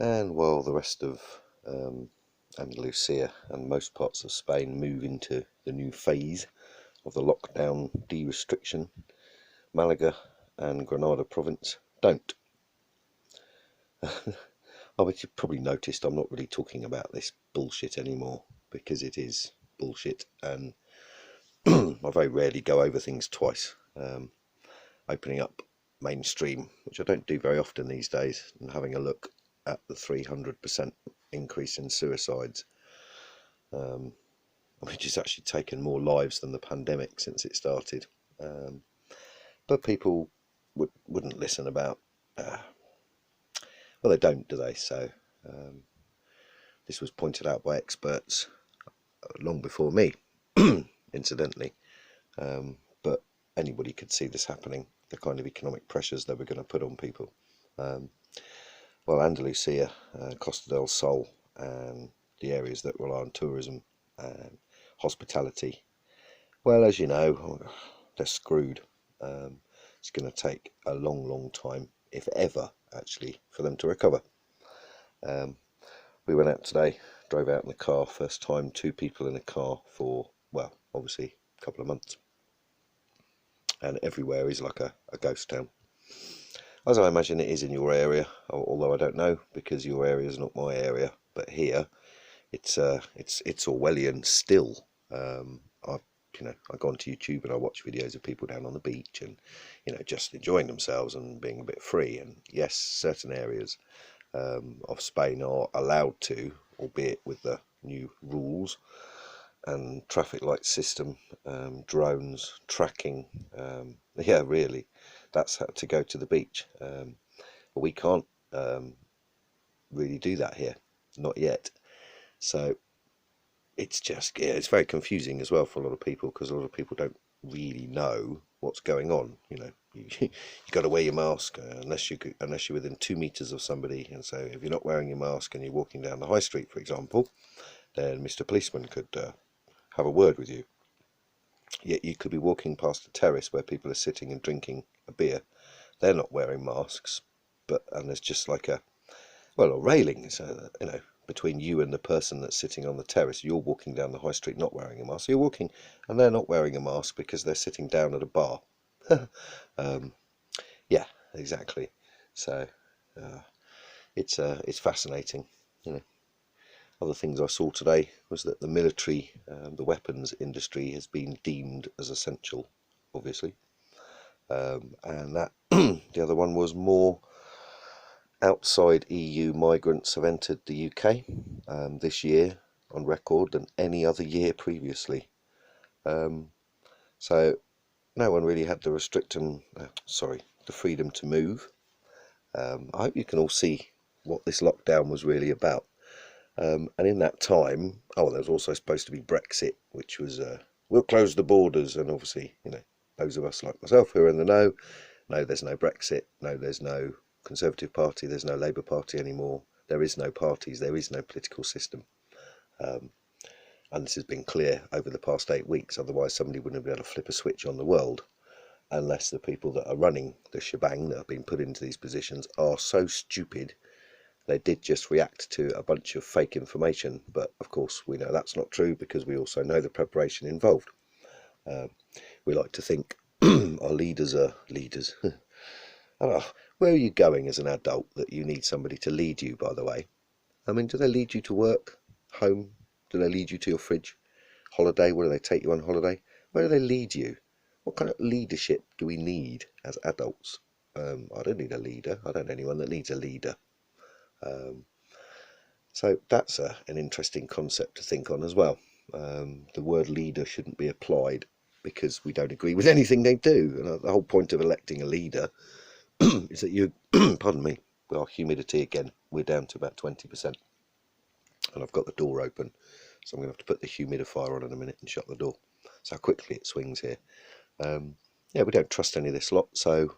And while the rest of Andalusia and most parts of Spain move into the new phase of the lockdown de-restriction, Malaga and Granada province don't. Oh, but you've probably noticed I'm not really talking about this bullshit anymore, because it is bullshit, and I very rarely go over things twice. Opening up mainstream, which I don't do very often these days, and having a look at the 300% increase in suicides, which has actually taken more lives than the pandemic since it started. But people wouldn't listen about, well, they don't, do they? So this was pointed out by experts long before me, incidentally. But anybody could see this happening, the kind of economic pressures they were going to put on people. Well, Andalusia, Costa del Sol, and the areas that rely on tourism and hospitality, well, as you know, they're screwed. It's going to take a long time, if ever, actually, for them to recover. We went out today, drove out in the car, first time, 2 people in a car for, well, obviously a couple of months. And everywhere is like a ghost town, as I imagine it is in your area, although I don't know, because your area is not my area. But here, it's Orwellian still. I go onto YouTube and I watch videos of people down on the beach and, just enjoying themselves and being a bit free. And yes, certain areas of Spain are allowed to, albeit with the new rules and traffic light system, drones, tracking. Yeah, really, that's how to go to the beach. But we can't really do that here, not yet. So it's just, yeah, it's very confusing as well for a lot of people, because a lot of people don't really know what's going on. You got to wear your mask unless you're within 2 meters of somebody. And so if you're not wearing your mask and you're walking down the high street, for example, then Mr. Policeman could have a word with you. Yet you could be walking past a terrace where people are sitting and drinking a beer. They're not wearing masks, and there's just like a railing, so between you and the person that's sitting on the terrace. You're walking down the high street not wearing a mask. So you're walking, and they're not wearing a mask because they're sitting down at a bar. Yeah, exactly. So it's fascinating. Other things I saw today was that the military, the weapons industry, has been deemed as essential, obviously, and that the other one was more outside EU migrants have entered the UK this year on record than any other year previously. So no one really had the freedom to move. I hope you can all see what this lockdown was really about. And in that time, there was also supposed to be Brexit, which was, we'll close the borders. And obviously, those of us like myself who are in the know, no, there's no Brexit. No, there's no Conservative Party. There's no Labour Party anymore. There is no parties. There is no political system. And this has been clear over the past 8 weeks. Otherwise, somebody wouldn't have been able to flip a switch on the world, unless the people that are running the shebang that have been put into these positions are so stupid. They did just react to a bunch of fake information, but of course we know that's not true, because we also know the preparation involved. We like to think our leaders are leaders. Where are you going as an adult that you need somebody to lead you, by the way? I mean, do they lead you to work, home? Do they lead you to your fridge? Holiday? Where do they take you on holiday? Where do they lead you? What kind of leadership do we need as adults? I don't need a leader. I don't know anyone that needs a leader. So that's an interesting concept to think on as well. The word leader shouldn't be applied because we don't agree with anything they do. And the whole point of electing a leader is that you, pardon me, our humidity again, we're down to about 20%. And I've got the door open, so I'm going to have to put the humidifier on in a minute and shut the door. So how quickly it swings here. Yeah, we don't trust any of this lot, so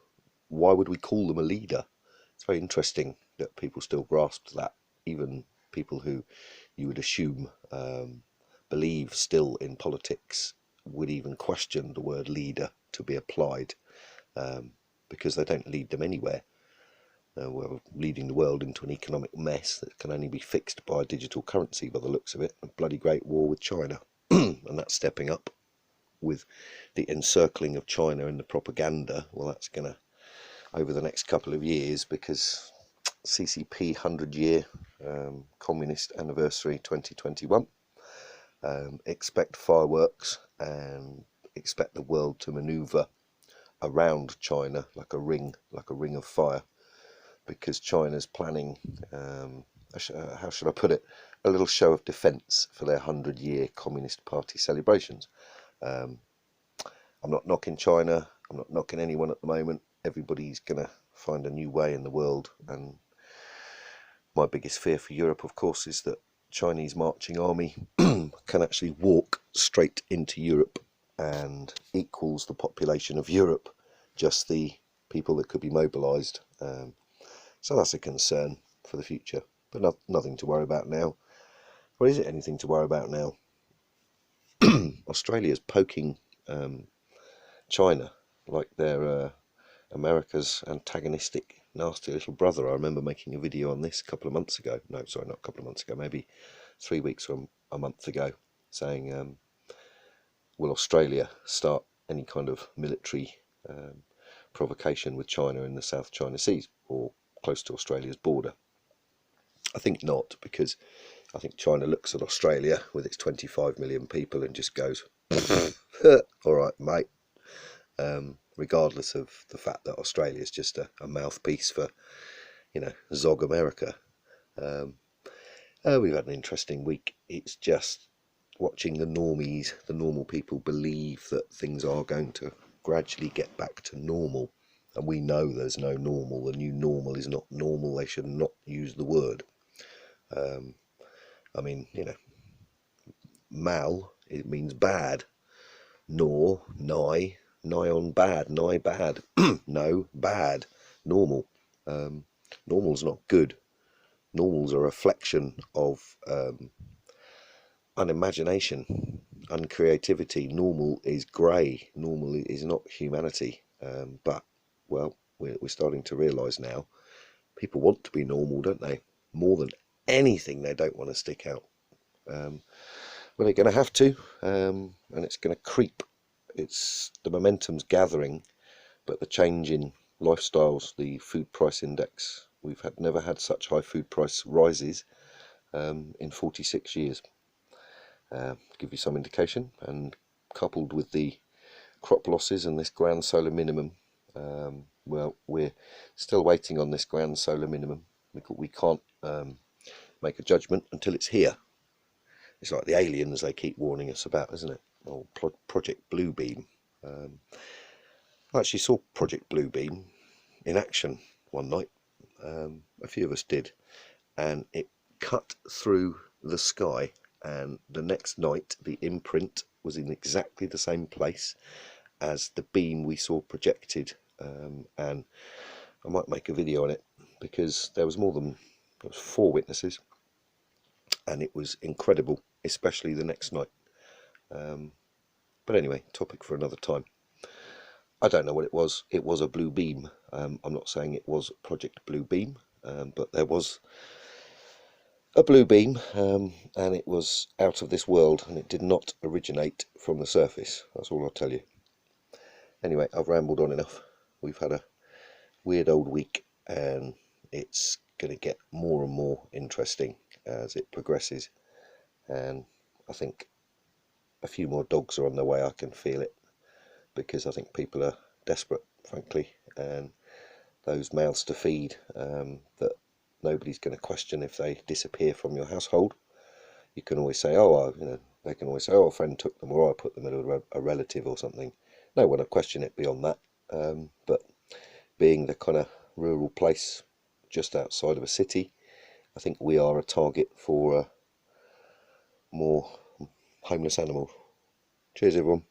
why would we call them a leader? It's very interesting that people still grasp that, even people who you would assume believe still in politics would even question the word leader to be applied, because they don't lead them anywhere. we're leading the world into an economic mess that can only be fixed by digital currency by the looks of it. A bloody great war with China. And that's stepping up with the encircling of China in the propaganda. Well, that's going to, over the next couple of years, because CCP 100-year communist anniversary 2021, expect fireworks and expect the world to maneuver around China like a ring of fire, because China's planning, how should I put it, a little show of defence for their 100-year Communist Party celebrations. I'm not knocking China, I'm not knocking anyone at the moment. Everybody's going to find a new way in the world, and my biggest fear for Europe, of course, is that Chinese marching army can actually walk straight into Europe and equals the population of Europe, just the people that could be mobilised. So that's a concern for the future, but nothing to worry about now. Or is it anything to worry about now? Australia's poking China like they're America's antagonistic, nasty little brother. I remember making a video on this a couple of months ago. No, sorry, not a couple of months ago, maybe 3 weeks or a month ago, saying, will Australia start any kind of military provocation with China in the South China Seas or close to Australia's border? I think not, because I think China looks at Australia with its 25 million people and just goes, all right, mate. Regardless of the fact that Australia is just a mouthpiece for, Zog America. We've had an interesting week. It's just watching the normies, the normal people, believe that things are going to gradually get back to normal. And we know there's no normal. The new normal is not normal. They should not use the word. Mal, it means bad. Nor, nigh on bad, nigh bad. No, bad. Normal. Normal's not good. Normal's a reflection of unimagination, uncreativity. Normal is grey. Normal is not humanity. But, well, we're starting to realise now, people want to be normal, don't they? More than anything, they don't want to stick out. Well, they're going to have to, and it's going to creep. The momentum's gathering, but the change in lifestyles, the food price index, we've never had such high food price rises in 46 years. To give you some indication, and coupled with the crop losses and this ground solar minimum, well, we're still waiting on this ground solar minimum. We can't make a judgment until it's here. It's like the aliens they keep warning us about, isn't it? Or Project Bluebeam. I actually saw Project Bluebeam in action one night. A few of us did, and it cut through the sky, and the next night the imprint was in exactly the same place as the beam we saw projected. And I might make a video on it, because there was 4 witnesses, and it was incredible, especially the next night. But anyway, topic for another time. I don't know what it was. It was a blue beam. I'm not saying it was Project Bluebeam, but there was a blue beam, and it was out of this world, and it did not originate from the surface. That's all I'll tell you. Anyway, I've rambled on enough. We've had a weird old week, and it's going to get more and more interesting as it progresses. And I think a few more dogs are on their way. I can feel it, because I think people are desperate, frankly, and those mouths to feed, that nobody's going to question if they disappear from your household. You can always say, they can always say, a friend took them, or I put them in a relative or something. No one will question it beyond that. But being the kind of rural place just outside of a city, I think we are a target for more homeless animals. Cheers, everyone.